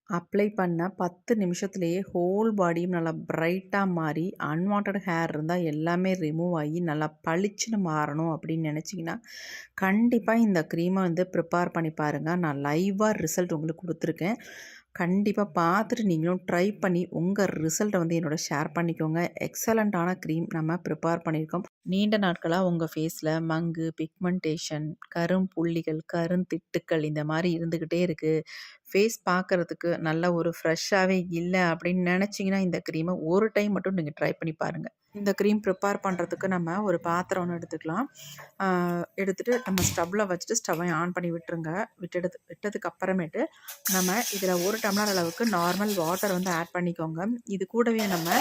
Apply பண்ண 10 நிமிஷத்துலேயே whole பாடியும் நல்லா பிரைட்டாக மாறி, அன்வான்டட் ஹேர் இருந்தால் எல்லாமே ரிமூவ் ஆகி நல்லா பளிச்சுன்னு மாறணும் அப்படின்னு நினச்சிங்கன்னா, கண்டிப்பாக இந்த க்ரீமை வந்து ப்ரிப்பேர் பண்ணி பாருங்கள். நான் லைவாக ரிசல்ட் உங்களுக்கு கொடுத்துருக்கேன். கண்டிப்பாக பார்த்துட்டு நீங்களும் ட்ரை பண்ணி உங்கள் ரிசல்ட்டை வந்து என்னோட ஷேர் பண்ணிக்கோங்க. எக்ஸலண்ட்டான க்ரீம் நம்ம ப்ரிப்பேர் பண்ணியிருக்கோம். நீண்ட நாட்களாக உங்கள் ஃபேஸில் மங்கு, பிக்மெண்டேஷன், கரும்புள்ளிகள், கருந்திட்டுக்கள் இந்த மாதிரி இருந்துக்கிட்டே இருக்குது. ஃபேஸ் பார்க்குறதுக்கு நல்ல ஒரு ஃப்ரெஷ்ஷாகவே இல்லை அப்படின்னு நினச்சிங்கன்னா, இந்த க்ரீமை ஒரு டைம் மட்டும் நீங்கள் ட்ரை பண்ணி பாருங்கள். இந்த க்ரீம் ப்ரிப்பேர் பண்ணுறதுக்கு நம்ம ஒரு பாத்திரம் ஒன்று எடுத்துக்கலாம். எடுத்துகிட்டு நம்ம ஸ்டவ்வில் வச்சுட்டு ஸ்டவ்வை ஆன் பண்ணி விட்டுருங்க. விட்டதுக்கு அப்புறமேட்டு நம்ம இதில் 1 டம்ளர் அளவுக்கு நார்மல் வாட்டர் வந்து ஆட் பண்ணிக்கோங்க. இது கூடவே நம்ம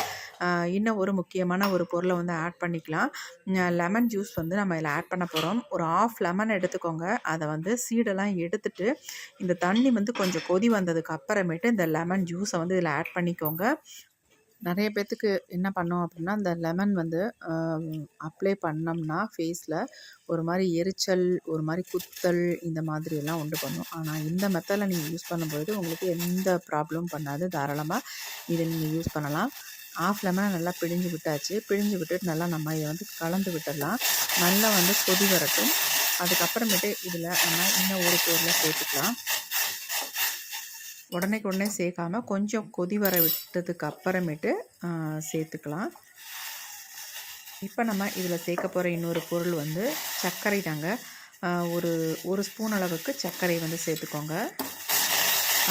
இன்னும் ஒரு முக்கியமான ஒரு பொருளை வந்து ஆட் பண்ணிக்கலாம். லெமன் ஜூஸ் வந்து நம்ம இதில் ஆட் பண்ண போகிறோம். ஒரு 1/2 லெமன் எடுத்துக்கோங்க. அதை வந்து சீடெல்லாம் எடுத்துட்டு இந்த தண்ணி வந்து கொஞ்சம் கொதி வந்ததுக்கு அப்புறமேட்டு இந்த லெமன் ஜூஸை வந்து இதில் ஆட் பண்ணிக்கோங்க. நிறைய பேர்த்துக்கு என்ன பண்ணோம் அப்படின்னா, இந்த லெமன் வந்து அப்ளை பண்ணோம்னா ஃபேஸில் ஒரு மாதிரி எரிச்சல், ஒரு மாதிரி குத்தல் இந்த மாதிரியெல்லாம் உண்டு பண்ணும். ஆனால் இந்த மெத்தடில் நீங்கள் யூஸ் பண்ணும்பொழுது உங்களுக்கு எந்த ப்ராப்ளமும் பண்ணாது. தாராளமாக இதை நீங்கள் யூஸ் பண்ணலாம். 1/2 லெமனை நல்லா பிழிஞ்சு விட்டாச்சு. பிழிஞ்சு விட்டுட்டு நல்லா நம்ம இதை வந்து கலந்து விட்டுடலாம். நல்லா வந்து கொதி வரட்டும். அதுக்கப்புறமேட்டு இதில் நம்ம இன்னும் ஒரு பொருளை சேர்த்துக்கலாம். உடனே சேர்க்காமல் கொஞ்சம் கொதி வர விட்டதுக்கு அப்புறமேட்டு சேர்த்துக்கலாம். இப்போ நம்ம இதில் சேர்க்க போகிற இன்னொரு பொருள் வந்து சர்க்கரை தாங்க. ஒரு ஸ்பூன் அளவுக்கு சர்க்கரை வந்து சேர்த்துக்கோங்க.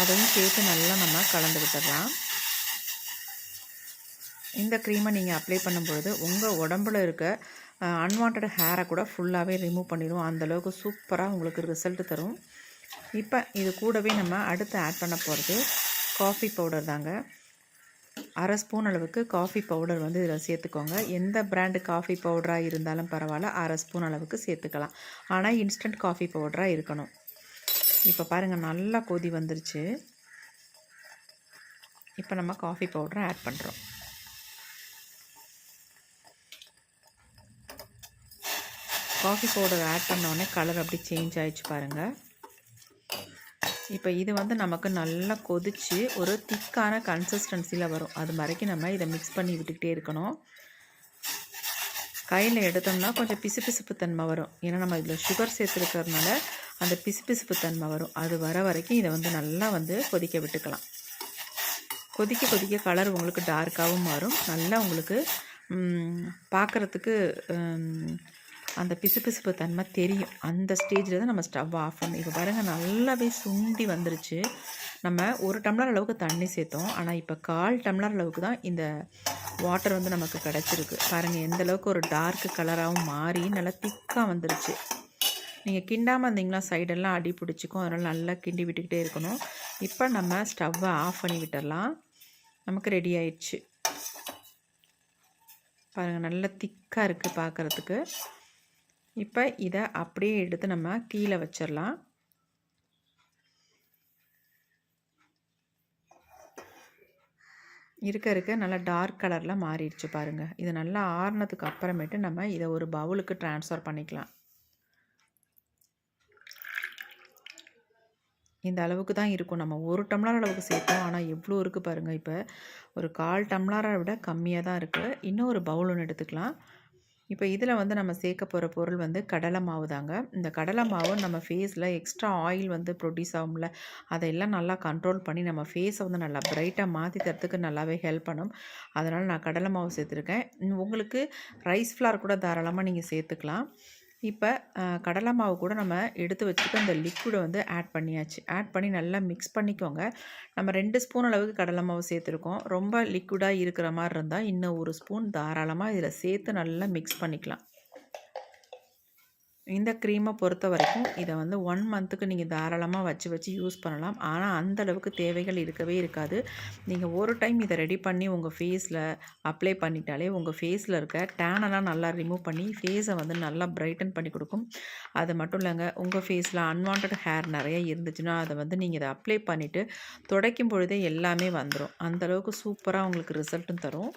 அதையும் சேர்த்து நல்லா நம்ம கலந்து விட்டுடலாம். இந்த க்ரீமை நீங்கள் அப்ளை பண்ணும்பொழுது உங்கள் உடம்புல இருக்க அன்வான்ட் ஹேரை கூட ஃபுல்லாகவே ரிமூவ் பண்ணிடும். அந்தளவுக்கு சூப்பராக உங்களுக்கு ரிசல்ட் தரும். இப்போ இது கூடவே நம்ம அடுத்து ஆட் பண்ண போகிறது காஃபி பவுடர் தாங்க. 1/2 ஸ்பூன் அளவுக்கு காஃபி பவுடர் வந்து இதில் சேர்த்துக்கோங்க. எந்த பிராண்டு காஃபி பவுடராக இருந்தாலும் பரவாயில்ல, 1/2 ஸ்பூன் அளவுக்கு சேர்த்துக்கலாம். ஆனால் இன்ஸ்டன்ட் காஃபி பவுடராக இருக்கணும். இப்போ பாருங்கள், நல்லா கொதி வந்துருச்சு. இப்போ நம்ம காஃபி பவுடரை ஆட் பண்ணுறோம். காஃபி பவுடர் ஆட் பண்ணோடனே கலர் அப்படி சேஞ்ச் ஆகிடுச்சு பாருங்கள். இப்போ இது வந்து நமக்கு நல்லா கொதித்து ஒரு திக்கான கன்சிஸ்டன்சியில் வரும். அது வரைக்கும் நம்ம இதை மிக்ஸ் பண்ணி விட்டுக்கிட்டே இருக்கணும். கையில் எடுத்தோம்னா கொஞ்சம் பிசுபிசுப்பு தன்மை வரும். ஏன்னா நம்ம இதில் சுகர் சேர்த்துருக்கிறதுனால அந்த பிசுபிசுப்பு தன்மை வரும். அது வர வரைக்கும் இதை வந்து நல்லா வந்து கொதிக்க விட்டுக்கலாம். கொதிக்க கலர் உங்களுக்கு டார்க்காகவும் மாறும். நல்லா உங்களுக்கு பார்க்குறதுக்கு அந்த பிசுபிசுப்பு தன்மை தெரியும். அந்த ஸ்டேஜில் தான் நம்ம ஸ்டவ் ஆஃப் பண்ணணும். இப்போ பாருங்கள், நல்லாவே சுண்டி வந்துருச்சு. நம்ம 1 டம்ளர் அளவுக்கு தண்ணி சேர்த்தோம். ஆனால் இப்போ 1/4 டம்ளர் அளவுக்கு தான் இந்த வாட்டர் வந்து நமக்கு கிடச்சிருக்கு. பாருங்கள், எந்த அளவுக்கு ஒரு டார்க் கலராகவும் மாறி நல்லா திக்காக வந்துருச்சு. நீங்கள் கிண்டாமல் இருந்தீங்கன்னா சைடெல்லாம் அடி பிடிச்சிக்கும். அதனால் நல்லா கிண்டி விட்டுக்கிட்டே இருக்கணும். இப்போ நம்ம ஸ்டவ்வை ஆஃப் பண்ணி விட்டுடலாம். நமக்கு ரெடி ஆயிடுச்சு. பாருங்கள், நல்லா திக்காக இருக்குது பார்க்குறதுக்கு. இப்போ இதை அப்படியே எடுத்து நம்ம கீழே வச்சிடலாம். இருக்க நல்லா டார்க் கலரில் மாறிடுச்சு பாருங்கள். இது நல்லா ஆறுனதுக்கு அப்புறமேட்டு நம்ம இதை ஒரு பவுலுக்கு ட்ரான்ஸ்ஃபர் பண்ணிக்கலாம். இந்த அளவுக்கு தான் இருக்கும். நம்ம 1 டம்ளர் அளவுக்கு சேர்த்தோம். ஆனால் எவ்வளோ இருக்குது பாருங்கள். இப்போ ஒரு 1/4 டம்ளரை விட கம்மியாக தான் இருக்குது. இன்னும் ஒரு பவுல் ஒன்று எடுத்துக்கலாம். இப்போ இதில் வந்து நம்ம சேர்க்க போகிற பொருள் வந்து கடலை மாவு தாங்க. இந்த கடலை மாவு நம்ம ஃபேஸில் எக்ஸ்ட்ரா ஆயில் வந்து ப்ரொடியூஸ் ஆகும்ல, அதையெல்லாம் நல்லா கண்ட்ரோல் பண்ணி நம்ம ஃபேஸை வந்து நல்லா பிரைட்டாக மாற்றி தரத்துக்கு நல்லாவே ஹெல்ப் பண்ணும். அதனால் நான் கடலை மாவு சேர்த்துருக்கேன். உங்களுக்கு ரைஸ் ஃப்ளார் கூட தாராளமாக நீங்கள் சேர்த்துக்கலாம். இப்போ கடலை மாவு கூட நம்ம எடுத்து வச்சுட்டு அந்த லிக்விடை வந்து ஆட் பண்ணியாச்சு. ஆட் பண்ணி நல்லா மிக்ஸ் பண்ணிக்கோங்க. நம்ம 2 ஸ்பூன் அளவுக்கு கடலை மாவு சேர்த்துருக்கோம். ரொம்ப லிக்விடாக இருக்கிற மாதிரி இருந்தால் இன்னும் 1 ஸ்பூன் தாராளமாக இதில் சேர்த்து நல்லா மிக்ஸ் பண்ணிக்கலாம். இந்த க்ரீமை பொறுத்த வரைக்கும் இதை வந்து 1 மந்த்துக்கு நீங்கள் தாராளமாக வச்சு யூஸ் பண்ணலாம். ஆனால் அந்தளவுக்கு தேவைகள் இருக்கவே இருக்காது. நீங்கள் ஒரு டைம் இதை ரெடி பண்ணி உங்கள் ஃபேஸில் அப்ளை பண்ணிட்டாலே உங்கள் ஃபேஸில் இருக்க டேனெல்லாம் நல்லா ரிமூவ் பண்ணி ஃபேஸை வந்து நல்லா பிரைட்டன் பண்ணி கொடுக்கும். அது மட்டும் இல்லைங்க, உங்கள் ஃபேஸில் அன்வான்ட் ஹேர் நிறைய இருந்துச்சுன்னா அதை வந்து நீங்கள் இதை அப்ளை பண்ணிவிட்டு துடைக்கும் பொழுதே எல்லாமே வந்துடும். அந்தளவுக்கு சூப்பராக உங்களுக்கு ரிசல்ட்டும் தரும்.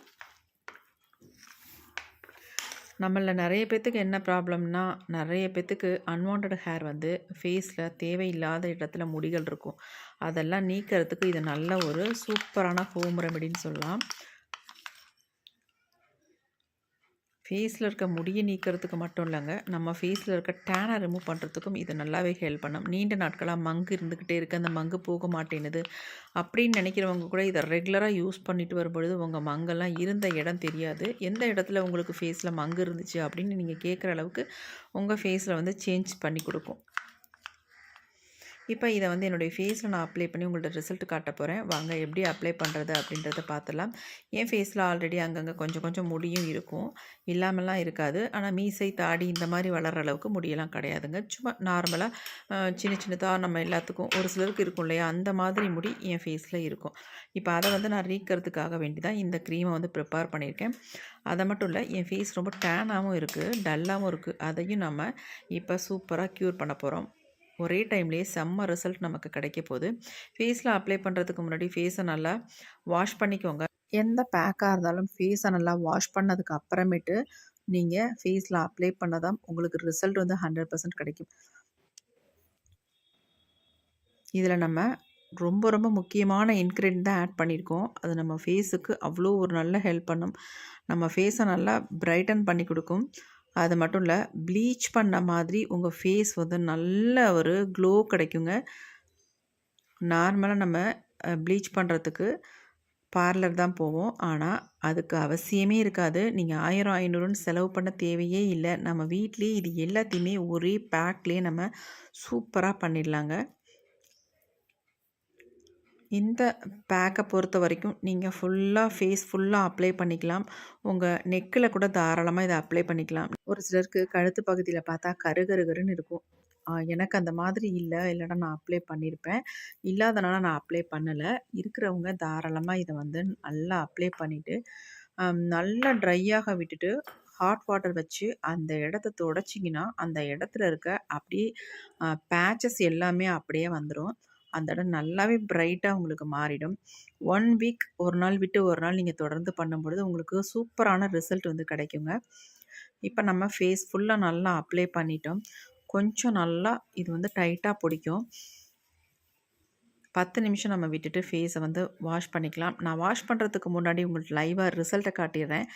நம்மள நெறைய பேத்துக்கு என்ன ப்ராப்ளம்னா, நெறைய பேத்துக்கு அன்வான்டட் ஹேர் வந்து ஃபேஸில தேவையில்லாத இடத்துல முடிகள் இருக்கும். அதெல்லாம் நீக்கிறதுக்கு இது நல்ல ஒரு சூப்பரான ஹோம் ரெமெடின்னு சொல்லலாம். ஃபேஸில் இருக்க முடியை நீக்கிறதுக்கு மட்டும் இல்லைங்க, நம்ம ஃபேஸில் இருக்க டேனை ரிமூவ் பண்ணுறதுக்கும் இது நல்லாவே ஹெல்ப் பண்ணும். நீண்ட நாட்களாக மங்கு இருந்துக்கிட்டே இருக்குது, அந்த மங்கு போக மாட்டேனுது அப்படின்னு நினைக்கிறவங்க கூட இதை ரெகுலராக யூஸ் பண்ணிட்டு வரும்பொழுது உங்கள் மங்கெல்லாம் இருந்த இடம் தெரியாது. எந்த இடத்துல உங்களுக்கு ஃபேஸில் மங்கு இருந்துச்சு அப்படின்னு நீங்கள் கேட்குற அளவுக்கு உங்கள் ஃபேஸில் வந்து சேஞ்ச் பண்ணி கொடுக்கும். இப்போ இதை வந்து என்னுடைய ஃபேஸில் நான் அப்ளை பண்ணி உங்கள்ட்ட ரிசல்ட் காட்ட போகிறேன். வாங்க எப்படி அப்ளை பண்ணுறது அப்படின்றத பார்த்துலாம். என் ஃபேஸில் ஆல்ரெடி அங்கங்கே கொஞ்சம் கொஞ்சம் முடியும் இருக்கும், இல்லாமலாம் இருக்காது. ஆனால் மீசை, தாடி இந்த மாதிரி வளர்கிற அளவுக்கு முடியெல்லாம் கிடையாதுங்க. சும்மா நார்மலாக சின்ன சின்னதாக நம்ம எல்லாத்துக்கும் ஒரு சிலருக்கு இருக்கும் இல்லையா, அந்த மாதிரி முடி என் ஃபேஸில் இருக்கும். இப்போ அதை வந்து நான் நீக்கிறதுக்காக வேண்டி தான் இந்த க்ரீமை வந்து ப்ரிப்பேர் பண்ணியிருக்கேன். அதை மட்டும் இல்லை, என் ஃபேஸ் ரொம்ப டேனாகவும் இருக்குது, டல்லாகவும் இருக்குது. அதையும் நம்ம இப்போ சூப்பராக க்யூர் பண்ண போகிறோம். ஒரே டைம்லேயே செம்ம ரிசல்ட் நமக்கு கிடைக்க போகுது. ஃபேஸில் அப்ளை பண்ணுறதுக்கு முன்னாடி ஃபேஸை நல்லா வாஷ் பண்ணிக்கோங்க. எந்த பேக்காக இருந்தாலும் ஃபேஸை நல்லா வாஷ் பண்ணதுக்கு அப்புறமேட்டு நீங்கள் ஃபேஸில் அப்ளை பண்ண தான் உங்களுக்கு ரிசல்ட் வந்து 100% கிடைக்கும். இதில் நம்ம ரொம்ப ரொம்ப முக்கியமான இன்க்ரீடியன்ட் தான் ஆட் பண்ணியிருக்கோம். அது நம்ம ஃபேஸுக்கு அவ்வளோ ஒரு நல்ல ஹெல்ப் பண்ணும். நம்ம ஃபேஸை நல்லா பிரைட்டன் பண்ணி கொடுக்கும். அது மட்டும் இல்லை, ப்ளீச் பண்ண மாதிரி உங்கள் ஃபேஸ் வந்து நல்ல ஒரு க்ளோ கிடைக்குங்க. நார்மலாக நம்ம ப்ளீச் பண்ணுறதுக்கு பார்லர் தான் போவோம், ஆனால் அதுக்கு அவசியமே இருக்காது. நீங்கள் 1000 500ன்னு செலவு பண்ண தேவையே இல்லை. நம்ம வீட்டிலேயே இது எல்லாத்தையுமே ஒரே பேக்லேயே நம்ம சூப்பராக பண்ணிடலாங்க. இந்த பேக்கை பொறுத்த வரைக்கும் நீங்கள் ஃபுல்லாக ஃபேஸ் ஃபுல்லாக அப்ளை பண்ணிக்கலாம். உங்கள் நெக்கில் கூட தாராளமாக இதை அப்ளை பண்ணிக்கலாம். ஒரு சிலருக்கு கழுத்து பகுதியில் பார்த்தா கருகருகருன்னு இருக்கும். எனக்கு அந்த மாதிரி இல்லை, இல்லைனா நான் அப்ளை பண்ணியிருப்பேன். இல்லாதனால நான் அப்ளை பண்ணலை. இருக்கிறவங்க தாராளமாக இதை வந்து நல்லா அப்ளை பண்ணிவிட்டு நல்லா ட்ரையாக விட்டுட்டு ஹாட் வாட்டர் வச்சு அந்த இடத்த துடைச்சிங்கன்னா அந்த இடத்துல இருக்க அப்படியே பேச்சஸ் எல்லாமே அப்படியே வந்துடும். அந்த இடம் நல்லாவே பிரைட்டாக உங்களுக்கு மாறிடும். 1 வீக் ஒரு நாள் விட்டு ஒரு நாள் நீங்கள் தொடர்ந்து பண்ணும்பொழுது உங்களுக்கு சூப்பரான ரிசல்ட் வந்து கிடைக்குங்க. இப்போ நம்ம ஃபேஸ் ஃபுல்லாக நல்லா அப்ளை பண்ணிட்டோம். கொஞ்சம் நல்லா இது வந்து டைட்டாக பிடிக்கும். 10 நிமிஷம் நம்ம விட்டுட்டு ஃபேஸை வந்து வாஷ் பண்ணிக்கலாம். நான் வாஷ் பண்ணுறதுக்கு முன்னாடி உங்களுக்கு லைவாக ரிசல்ட்டை காட்டிடுறேன்.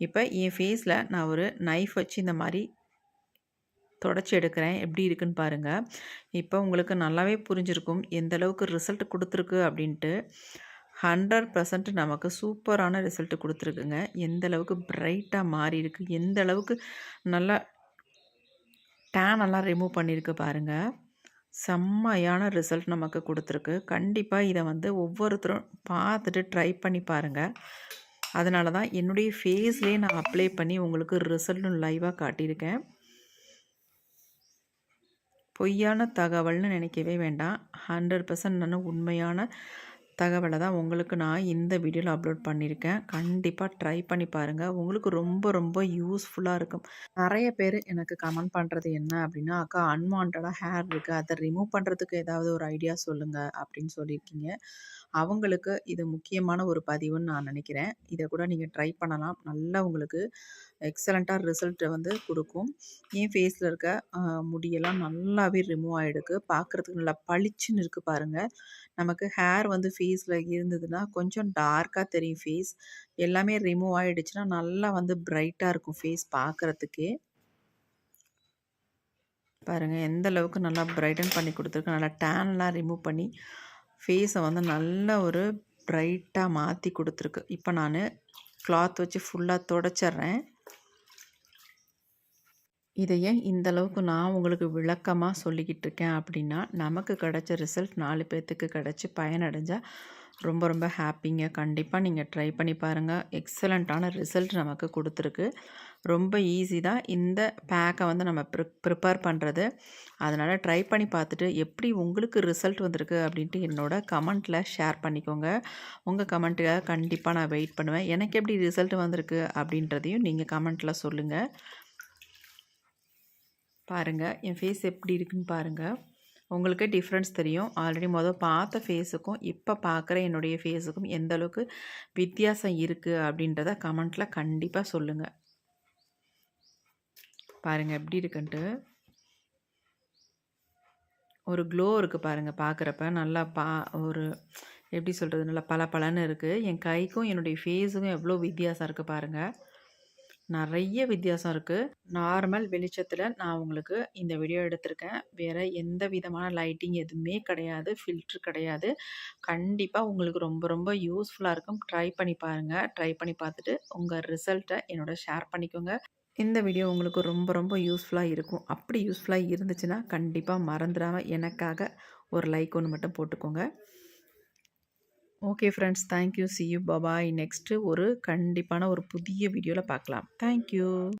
இப்போ என் ஃபேஸில் நான் ஒரு நைஃப் வச்சு இந்த மாதிரி தொடச்சி எடுக்கிறேன். எப்படி இருக்குன்னு பாருங்கள். இப்போ உங்களுக்கு நல்லாவே புரிஞ்சிருக்கும் எந்த அளவுக்கு ரிசல்ட் கொடுத்துருக்கு அப்படின்ட்டு. 100% நமக்கு சூப்பரான ரிசல்ட் கொடுத்துருக்குங்க. எந்த அளவுக்கு பிரைட்டாக மாறி இருக்குது, எந்த அளவுக்கு நல்லா டேனெல்லாம் ரிமூவ் பண்ணியிருக்கு பாருங்கள். செம்மையான ரிசல்ட் நமக்கு கொடுத்துருக்கு. கண்டிப்பாக இதை வந்து ஒவ்வொருத்தரும் பார்த்துட்டு ட்ரை பண்ணி பாருங்கள். அதனால தான் என்னுடைய ஃபேஸ்லேயே நான் அப்ளை பண்ணி உங்களுக்கு ரிசல்ட்டும் லைவாக காட்டியிருக்கேன். பொய்யான தகவல்னு நினைக்கவே வேண்டாம். 100% நான் உண்மையான தகவலை தான் உங்களுக்கு நான் இந்த வீடியோவில் அப்லோட் பண்ணியிருக்கேன். கண்டிப்பாக ட்ரை பண்ணி பாருங்கள். உங்களுக்கு ரொம்ப ரொம்ப யூஸ்ஃபுல்லாக இருக்கும். நிறைய பேர் எனக்கு கமெண்ட் பண்ணுறது என்ன அப்படின்னா, அக்கா அன்வான்டாக ஹேர் இருக்குது, அதை ரிமூவ் பண்ணுறதுக்கு ஏதாவது ஒரு ஐடியா சொல்லுங்கள் அப்படின்னு சொல்லியிருக்கீங்க. அவங்களுக்கு இது முக்கியமான ஒரு பதிவுன்னு நான் நினைக்கிறேன். இதை கூட நீங்கள் ட்ரை பண்ணலாம். நல்லா உங்களுக்கு எக்ஸலண்ட்டாக ரிசல்ட்டை வந்து கொடுக்கும். என் ஃபேஸில் இருக்க முடியெல்லாம் நல்லாவே ரிமூவ் ஆகிடுக்கு. பார்க்குறதுக்கு நல்லா பளிச்சுன்னு இருக்குது பாருங்கள். நமக்கு ஹேர் வந்து ஃபேஸில் இருந்ததுன்னா கொஞ்சம் டார்க்காக தெரியும் ஃபேஸ். எல்லாமே ரிமூவ் ஆகிடுச்சுன்னா நல்லா வந்து பிரைட்டாக இருக்கும் ஃபேஸ் பார்க்குறதுக்கே. பாருங்கள் எந்த அளவுக்கு நல்லா பிரைட்டன் பண்ணி கொடுத்துருக்கு. நல்லா டேன்லாம் ரிமூவ் பண்ணி ஃபேஸை வந்து நல்ல ஒரு பிரைட்டாக மாற்றி கொடுத்துருக்கு. இப்போ நான் கிளாத் வச்சு ஃபுல்லாக துடைச்சிட்றேன். இதை ஏன் இந்த அளவுக்கு நான் உங்களுக்கு விளக்கமாக சொல்லிக்கிட்டு இருக்கேன் அப்படின்னா, நமக்கு கிடைச்ச ரிசல்ட் 4 பேர்த்துக்கு கிடச்சி பயனடைஞ்சால் ரொம்ப ரொம்ப ஹாப்பிங்க. கண்டிப்பாக நீங்கள் ட்ரை பண்ணி பாருங்கள். எக்ஸலண்ட்டான ரிசல்ட் நமக்கு கொடுத்துருக்கு. ரொம்ப ஈஸி தான் இந்த பேக்கை வந்து நம்ம ப்ரிப்பேர் பண்ணுறது. அதனால் ட்ரை பண்ணி பார்த்துட்டு எப்படி உங்களுக்கு ரிசல்ட் வந்திருக்கு அப்படின்ட்டு என்னோட கமெண்ட்டில் ஷேர் பண்ணிக்கோங்க. உங்கள் கமெண்ட்டுக்காக கண்டிப்பாக நான் வெயிட் பண்ணுவேன். எனக்கு எப்படி ரிசல்ட் வந்திருக்கு அப்படின்றதையும் நீங்கள் கமெண்ட்டில் சொல்லுங்கள். பாருங்கள் என் ஃபேஸ் எப்படி இருக்குன்னு பாருங்கள். உங்களுக்கே டிஃப்ரென்ஸ் தெரியும். ஆல்ரெடி பார்த்த ஃபேஸுக்கும் இப்போ பார்க்குற என்னுடைய ஃபேஸுக்கும் எந்த அளவுக்கு வித்தியாசம் இருக்குது அப்படின்றத கமெண்ட்டில் கண்டிப்பாக சொல்லுங்கள். பாருங்கள் எப்படி இருக்குன்ட்டு. ஒரு க்ளோ இருக்குது பாருங்கள் பார்க்குறப்ப. நல்லா ஒரு எப்படி சொல்கிறது, நல்லா பளபளன்னு இருக்குது. என் கைக்கும் என்னுடைய ஃபேஸுக்கும் எவ்வளோ வித்தியாசம் இருக்குது பாருங்கள். நிறைய வித்தியாசம் இருக்குது. நார்மல் வெளிச்சத்தில் நான் உங்களுக்கு இந்த வீடியோ எடுத்திருக்கேன். வேறு எந்த விதமான லைட்டிங் எதுவுமே கிடையாது. ஃபில்ட்ரு கிடையாது. கண்டிப்பாக உங்களுக்கு ரொம்ப ரொம்ப யூஸ்ஃபுல்லாக இருக்கும். ட்ரை பண்ணி பாருங்கள். ட்ரை பண்ணி பார்த்துட்டு உங்கள் ரிசல்ட்டை என்னோட ஷேர் பண்ணிக்கோங்க. இந்த வீடியோ உங்களுக்கு ரொம்ப ரொம்ப யூஸ்ஃபுல்லாக இருக்கும். அப்படி யூஸ்ஃபுல்லாக இருந்துச்சுன்னா கண்டிப்பாக மறந்துடாமல் எனக்காக ஒரு லைக் ஒன்று மட்டும் போட்டுக்கோங்க. Okay friends, thank you. C you. Bye bye. Next கண்டிப்பான ஒரு புதிய வீடியோவில் பார்க்கலாம். தேங்க்யூ.